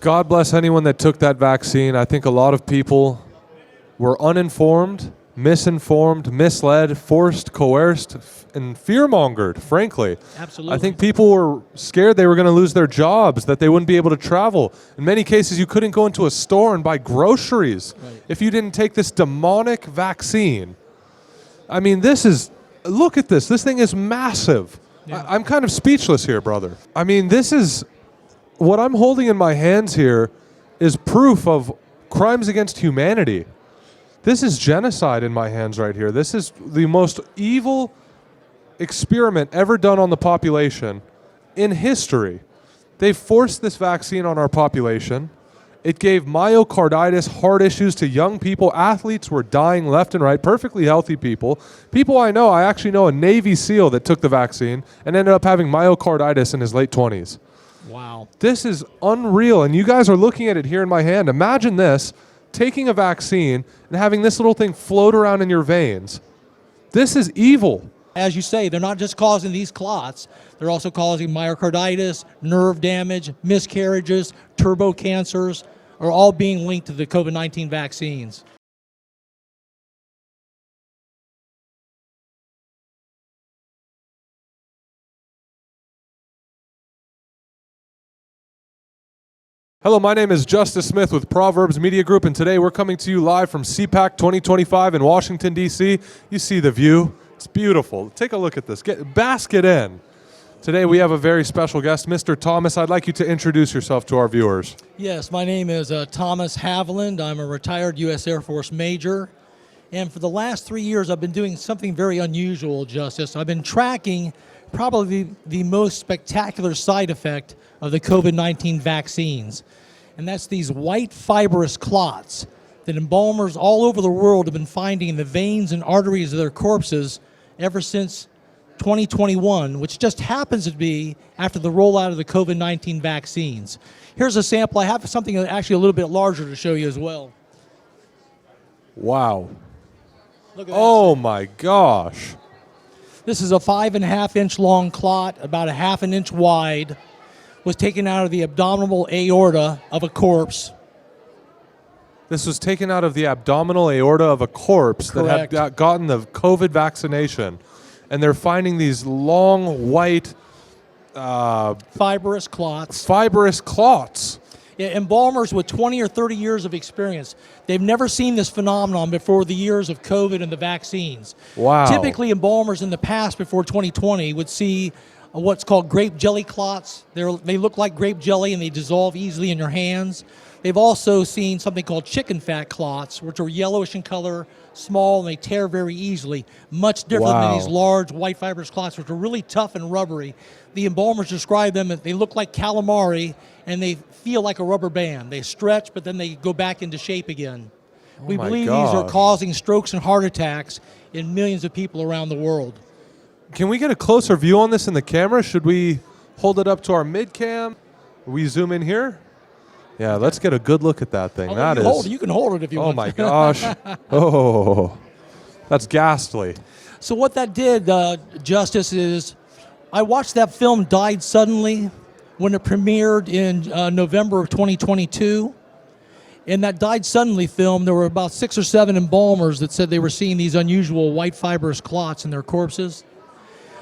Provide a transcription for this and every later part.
God bless anyone that took that vaccine. I think a lot of people were uninformed, misinformed, misled, forced, coerced, and fear-mongered, frankly. Absolutely. I think people were scared they were going to lose their jobs, that they wouldn't be able to travel. In many cases, you couldn't go into a store and buy groceries if you didn't take this demonic vaccine. I mean, look at this. This thing is massive. Yeah. I'm kind of speechless here, brother. I mean, what I'm holding in my hands here is proof of crimes against humanity. This is genocide in my hands right here. This is the most evil experiment ever done on the population in history. They forced this vaccine on our population. It gave myocarditis, heart issues to young people. Athletes were dying left and right, perfectly healthy people. People I actually know a Navy SEAL that took the vaccine and ended up having myocarditis in his late 20s. Wow. This is unreal, and you guys are looking at it here in my hand. Imagine this, taking a vaccine and having this little thing float around in your veins. This is evil. As you say, they're not just causing these clots, they're also causing myocarditis, nerve damage, miscarriages, turbo cancers, are all being linked to the COVID-19 vaccines. Hello, my name is Justus Smith with Proverbs Media Group, and today we're coming to you live from CPAC 2025 in Washington, D.C. You see the view. It's beautiful. Take a look at this. Bask it in. Today we have a very special guest, Mr. Thomas. I'd like you to introduce yourself to our viewers. Yes, my name is Thomas Haviland. I'm a retired U.S. Air Force Major. And for the last 3 years, I've been doing something very unusual, Justice. I've been tracking probably the most spectacular side effect of the COVID-19 vaccines. And that's these white fibrous clots that embalmers all over the world have been finding in the veins and arteries of their corpses ever since 2021, which just happens to be after the rollout of the COVID-19 vaccines. Here's a sample. I have something actually a little bit larger to show you as well. Wow. Look at that. Oh my gosh. This is a 5.5 inch long clot, about a 1/2 inch wide, was taken out of the abdominal aorta of a corpse. This was taken out of the abdominal aorta of a corpse Correct. that had gotten the COVID vaccination. And they're finding these long, white, fibrous clots. Fibrous clots. Yeah, embalmers with 20 or 30 years of experience, they've never seen this phenomenon before the years of COVID and the vaccines. Wow. Typically, embalmers in the past, before 2020, would see what's called grape jelly clots. They look like grape jelly and they dissolve easily in your hands. They've also seen something called chicken fat clots, which are yellowish in color, small, and they tear very easily. Much different than these large white fibrous clots, which are really tough and rubbery. The embalmers describe them as they look like calamari, and they feel like a rubber band. They stretch, but then they go back into shape again. We believe these are causing strokes and heart attacks in millions of people around the world. Can we get a closer view on this in the camera? Should we hold it up to our mid-cam? We zoom in here? Yeah, let's get a good look at that thing. You can hold it if you want. Oh my gosh. Oh, that's ghastly. So what that did, Justice, is I watched that film Died Suddenly when it premiered in November of 2022. In that Died Suddenly film, there were about 6 or 7 embalmers that said they were seeing these unusual white fibrous clots in their corpses.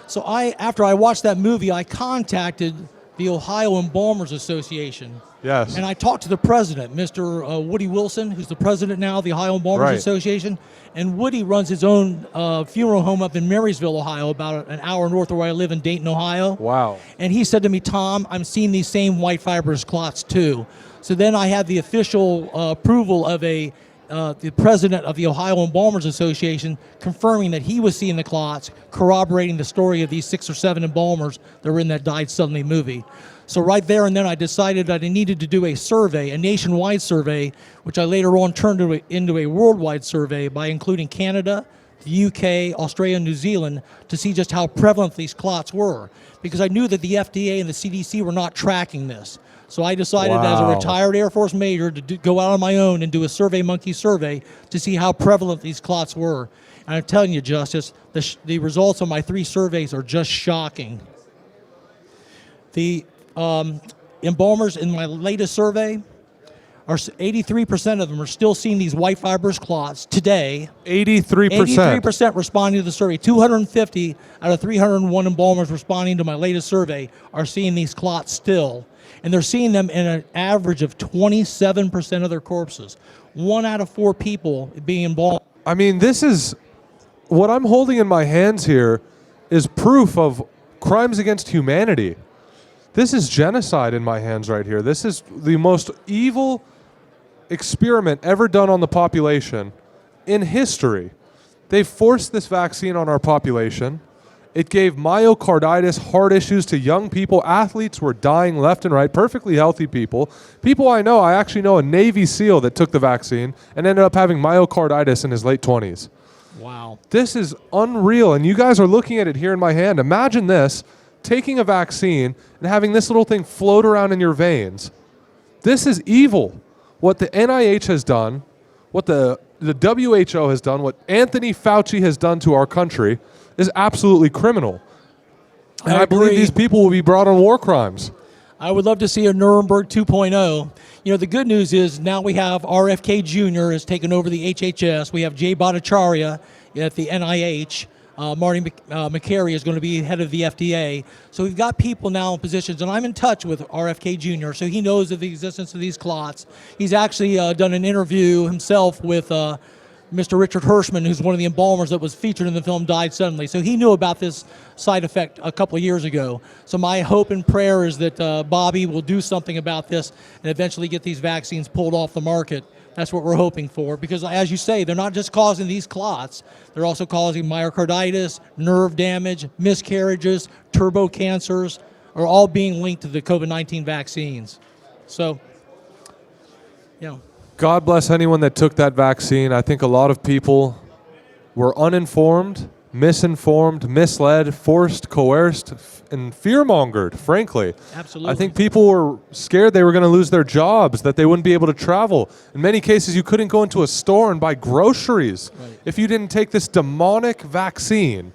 So after I watched that movie, I contacted the Ohio Embalmers Association. Yes. And I talked to the president, Mr. Woody Wilson, who's the president now of the Ohio Embalmers Association. And Woody runs his own funeral home up in Marysville, Ohio, about an hour north of where I live in Dayton, Ohio. Wow. And he said to me, Tom, I'm seeing these same white fibrous clots too. So then I had the official approval of the president of the Ohio Embalmers Association confirming that he was seeing the clots, corroborating the story of these 6 or 7 embalmers that were in that Died Suddenly movie. So right there and then I decided that I needed to do a survey, a nationwide survey, which I later on turned into a worldwide survey by including Canada, the UK, Australia, and New Zealand to see just how prevalent these clots were. Because I knew that the FDA and the CDC were not tracking this. So I decided as a retired Air Force Major to go out on my own and do a survey monkey survey to see how prevalent these clots were. And I'm telling you, Justice, the results of my 3 surveys are just shocking. The embalmers in my latest survey 83% of them are still seeing these white fibrous clots today. 83%. 83% responding to the survey. 250 out of 301 embalmers responding to my latest survey are seeing these clots still. And they're seeing them in an average of 27% of their corpses. 1 out of 4 people being embalmed. I mean, this is what I'm holding in my hands here is proof of crimes against humanity. This is genocide in my hands right here. This is the most evil experiment ever done on the population in history. They forced this vaccine on our population. It gave myocarditis, heart issues to young people. Athletes were dying left and right, perfectly healthy people. People I know, I actually know a Navy SEAL that took the vaccine and ended up having myocarditis in his late 20s. Wow. This is unreal, and you guys are looking at it here in my hand. Imagine this, taking a vaccine and having this little thing float around in your veins. This is evil. What the NIH has done, what the WHO has done, what Anthony Fauci has done to our country is absolutely criminal. And I believe these people will be brought on war crimes. I would love to see a Nuremberg 2.0. You know, the good news is now we have RFK Jr. has taken over the HHS. We have Jay Bhattacharya at the NIH. Marty McCary is going to be head of the FDA. So we've got people now in positions, and I'm in touch with RFK Jr., so he knows of the existence of these clots. He's actually done an interview himself with Mr. Richard Hirschman, who's one of the embalmers that was featured in the film Died Suddenly. So he knew about this side effect a couple of years ago. So my hope and prayer is that Bobby will do something about this and eventually get these vaccines pulled off the market. That's what we're hoping for, because as you say, they're not just causing these clots, they're also causing myocarditis, nerve damage, miscarriages, turbo cancers, are all being linked to the COVID-19 vaccines. So, you know. God bless anyone that took that vaccine. I think a lot of people were uninformed, misinformed, misled, forced, coerced, and fear-mongered, frankly. Absolutely. I think people were scared they were going to lose their jobs, that they wouldn't be able to travel. In many cases, you couldn't go into a store and buy groceries if you didn't take this demonic vaccine.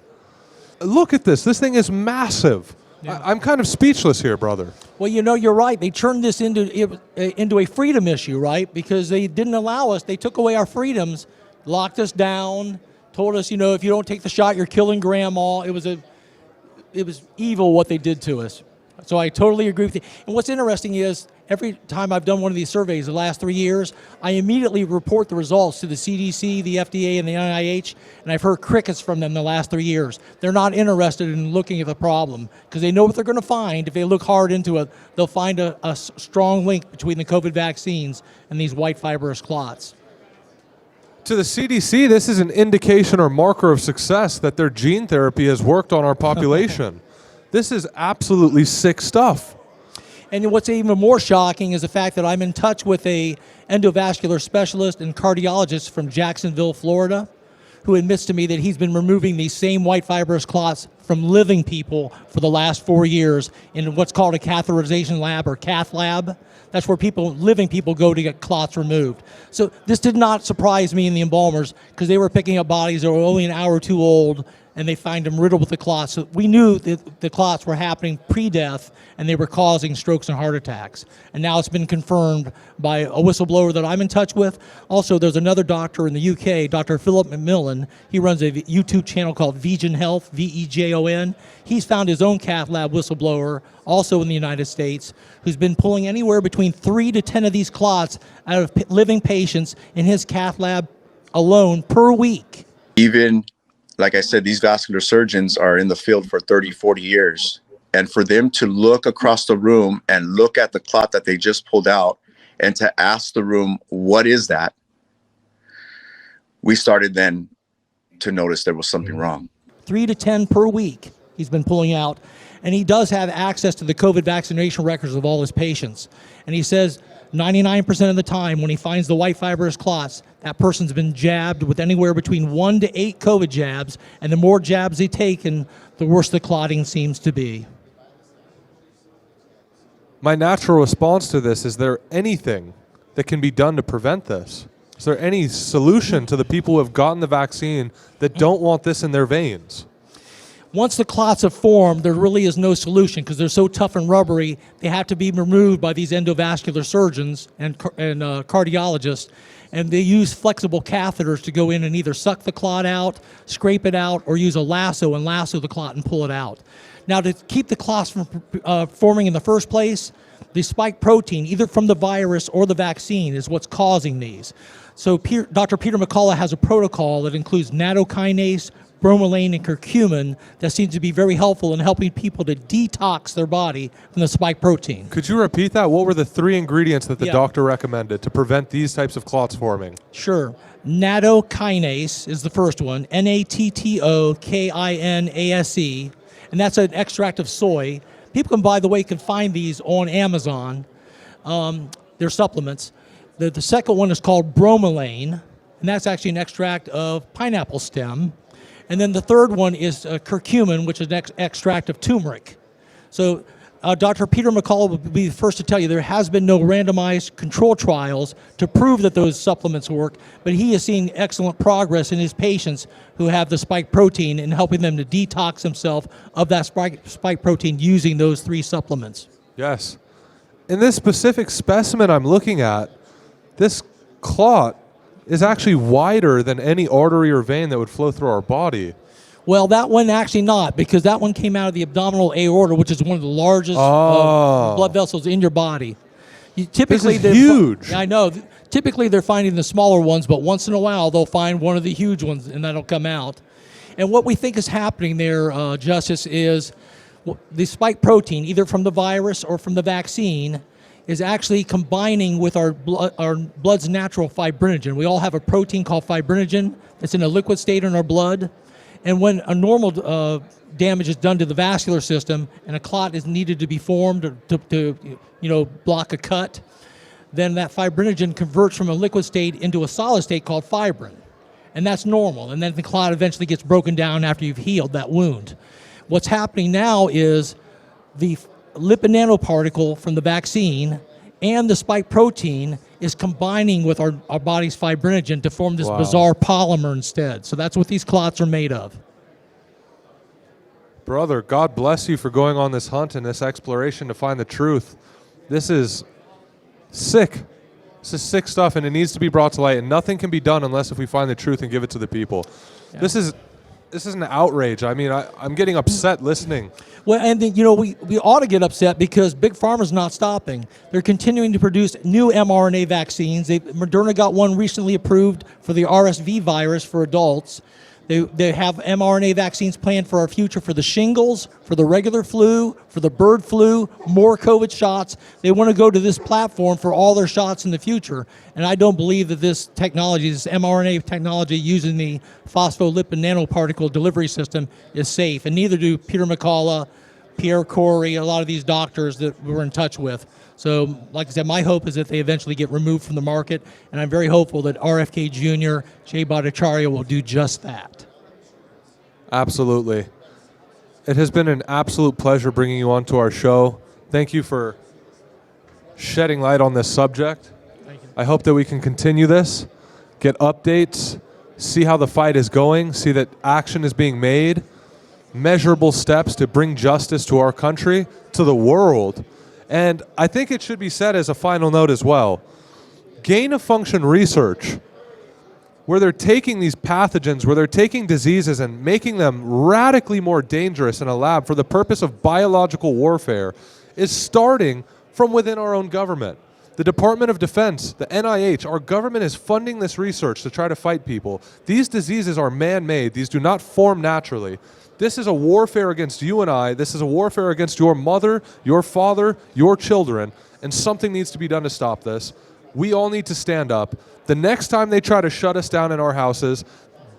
Look at this. This thing is massive. Yeah. I'm kind of speechless here, brother. Well, you know, you're right. They turned this into a freedom issue, right? Because they didn't allow us. They took away our freedoms, locked us down, told us, you know, if you don't take the shot, you're killing grandma. It was evil what they did to us. So I totally agree with you. And what's interesting is every time I've done one of these surveys the last 3 years, I immediately report the results to the CDC, the FDA, and the NIH, and I've heard crickets from them the last 3 years. They're not interested in looking at the problem because they know what they're going to find. If they look hard into it, they'll find a strong link between the COVID vaccines and these white fibrous clots. To the CDC, this is an indication or marker of success that their gene therapy has worked on our population. This is absolutely sick stuff. And what's even more shocking is the fact that I'm in touch with a endovascular specialist and cardiologist from Jacksonville, Florida, who admits to me that he's been removing these same white fibrous clots from living people for the last 4 years in what's called a catheterization lab or cath lab. That's where living people go to get clots removed. So this did not surprise me and the embalmers because they were picking up bodies that were only an hour or two old and they find them riddled with the clots. So we knew that the clots were happening pre-death and they were causing strokes and heart attacks. And now it's been confirmed by a whistleblower that I'm in touch with. Also, there's another doctor in the UK, Dr. Philip McMillan. He runs a YouTube channel called Vegan Health, VEJON. He's found his own cath lab whistleblower, also in the United States, who's been pulling anywhere between 3 to 10 of these clots out of living patients in his cath lab alone per week. Even, like I said, these vascular surgeons are in the field for 30, 40 years. And for them to look across the room and look at the clot that they just pulled out and to ask the room, what is that? We started then to notice there was something wrong. 3 to 10 per week he's been pulling out. And he does have access to the COVID vaccination records of all his patients. And he says 99% of the time when he finds the white fibrous clots, that person's been jabbed with anywhere between 1 to 8 COVID jabs. And the more jabs they take, and the worse the clotting seems to be. My natural response to this, is there anything that can be done to prevent this? Is there any solution to the people who have gotten the vaccine that don't want this in their veins? Once the clots have formed, there really is no solution because they're so tough and rubbery. They have to be removed by these endovascular surgeons and cardiologists, and they use flexible catheters to go in and either suck the clot out, scrape it out, or use a lasso and lasso the clot and pull it out. Now, to keep the clots from forming in the first place, the spike protein, either from the virus or the vaccine, is what's causing these. So Dr. Peter McCullough has a protocol that includes nattokinase, bromelain, and curcumin that seems to be very helpful in helping people to detox their body from the spike protein. Could you repeat that? What were the 3 ingredients that the doctor recommended to prevent these types of clots forming? Sure. Nattokinase is the first one, Nattokinase, and that's an extract of soy. People can, by the way, can find these on Amazon. They're supplements. The second one is called bromelain, and that's actually an extract of pineapple stem. And then the third one is curcumin, which is an extract of turmeric. So Dr. Peter McCullough will be the first to tell you there has been no randomized control trials to prove that those supplements work, but he is seeing excellent progress in his patients who have the spike protein and helping them to detox themselves of that spike protein using those 3 supplements. Yes. In this specific specimen I'm looking at, this clot is actually wider than any artery or vein that would flow through our body. Well, that one actually not, because that one came out of the abdominal aorta, which is one of the largest blood vessels in your body. Typically, this is huge. I know. Typically, they're finding the smaller ones, but once in a while, they'll find one of the huge ones, and that'll come out. And what we think is happening there, Justus, is the spike protein, either from the virus or from the vaccine, is actually combining with our blood's natural fibrinogen. We all have a protein called fibrinogen that's in a liquid state in our blood. And when a normal damage is done to the vascular system and a clot is needed to be formed to block a cut, then that fibrinogen converts from a liquid state into a solid state called fibrin. And that's normal. And then the clot eventually gets broken down after you've healed that wound. What's happening now is the lipid nanoparticle from the vaccine and the spike protein is combining with our body's fibrinogen to form this bizarre polymer instead. So that's what these clots are made of. Brother, God bless you for going on this hunt and this exploration to find the truth. This is sick. This is sick stuff, and it needs to be brought to light, and nothing can be done unless if we find the truth and give it to the people. Yeah. This is an outrage. I mean, I'm getting upset listening. Well, and we ought to get upset because Big Pharma's not stopping. They're continuing to produce new mRNA vaccines. Moderna got one recently approved for the RSV virus for adults. They have mRNA vaccines planned for our future for the shingles, for the regular flu, for the bird flu, more COVID shots. They want to go to this platform for all their shots in the future. And I don't believe that this technology, this mRNA technology using the phospholipid nanoparticle delivery system is safe. And neither do Peter McCullough, Pierre Corey, a lot of these doctors that we're in touch with. So, like I said, my hope is that they eventually get removed from the market, and I'm very hopeful that RFK Jr., Jay Bhattacharya will do just that. Absolutely. It has been an absolute pleasure bringing you onto our show. Thank you for shedding light on this subject. Thank you. I hope that we can continue this, get updates, see how the fight is going, see that action is being made, measurable steps to bring justice to our country, to the world. And I think it should be said as a final note as well, gain-of-function research, where they're taking these pathogens, where they're taking diseases and making them radically more dangerous in a lab for the purpose of biological warfare, is starting from within our own government. The Department of Defense, the NIH, our government is funding this research to try to fight people. These diseases are man-made. These do not form naturally. This is a warfare against you and I. This is a warfare against your mother, your father, your children, and something needs to be done to stop this. We all need to stand up. The next time they try to shut us down in our houses,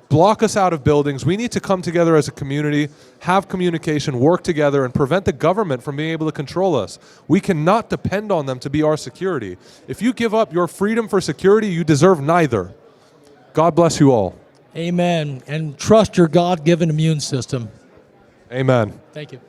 block us out of buildings, we need to come together as a community, have communication, work together, and prevent the government from being able to control us. We cannot depend on them to be our security. If you give up your freedom for security, you deserve neither. God bless you all. Amen. And trust your God-given immune system. Amen. Thank you.